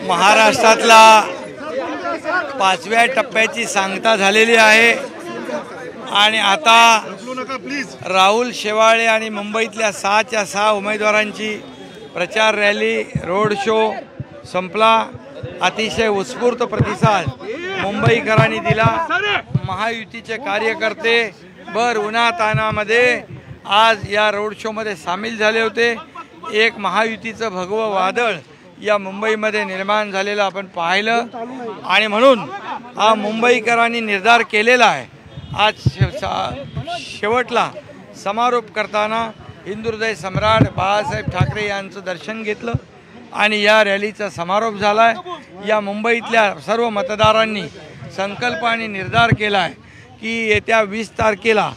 महाराष्ट्रातला 5व्या टप्प्याची सांगता झालेली आहे आणि आता राहुल शेवाळे आणि मुंबईतल्या 6च्या 6 उमेदवारांची प्रचार रॅली रोड शो संपला। अतिशय उत्स्फूर्त प्रतिसाद मुंबईकरांनी दिला। महायुतीचे कार्यकर्ते भर उन्हातानामध्ये आज या रोड शो मध्ये सामील झाले होते। एक महायुतीचं भगवं वादळ या मुंबईमध्ये निर्माण झालेलं आपण पाहिलं आणि म्हणून हा मुंबईकरांनी निर्धार केलेला आहे। आज शेवटला समारोप करताना हिंदुहृदय सम्राट बाळासाहेब ठाकरे यांचं दर्शन घेतलं आणि या रॅलीचा समारोप झालाय। या मुंबईतल्या सर्व मतदारांनी संकल्प आणि निर्धार केला आहे की येत्या 20 तारखेला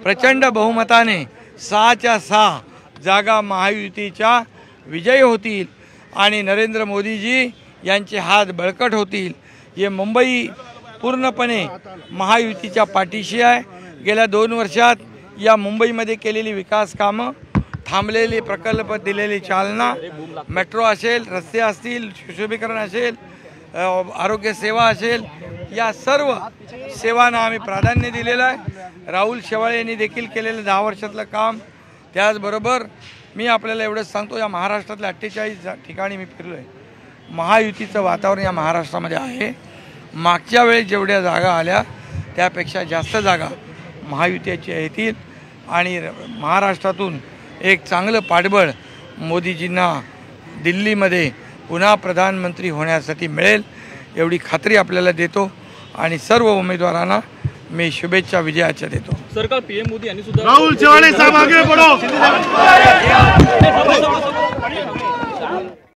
प्रचंड बहुमताने 6च्या 6 जागा महायुतीच्या विजयी होतील आणि नरेंद्र मोदीजी यांचे हात बळकट होतील। हे मुंबई पूर्णपणे महायुतीच्या पाठीशी आहे। गेल्या 2 वर्षात या मुंबईमध्ये केलेली विकास कामं, थांबलेले प्रकल्प, दिलेली चालना, मेट्रो असेल, रस्ते असतील, सुशोभीकरण असेल, आरोग्य सेवा असेल, या सर्व सेवांना आम्ही प्राधान्य दिलेलं आहे। राहुल शेवाळे यांनी देखील केलेलं 10 वर्षातलं काम। त्याचबरोबर मी आपल्याला एवढंच सांगतो, या महाराष्ट्रातल्या 48 ठिकाणी मी फिरलो आहे। महायुतीचं वातावरण या महाराष्ट्रामध्ये आहे। मागच्या वेळी जेवढ्या जागा आल्या त्यापेक्षा जास्त जागा महायुतीच्या येतील आणि महाराष्ट्रातून एक चांगलं पाठबळ मोदीजींना दिल्लीमध्ये पुन्हा प्रधानमंत्री होण्यासाठी मिळेल एवढी खात्री आपल्याला देतो आणि सर्व उमेदवारांना मी शुभेच्छा विजयाच्या देतो। सरकार पीएम मोदी यांनी सुद्धा राहुल शेवाळे साहब आगे बढ़ो।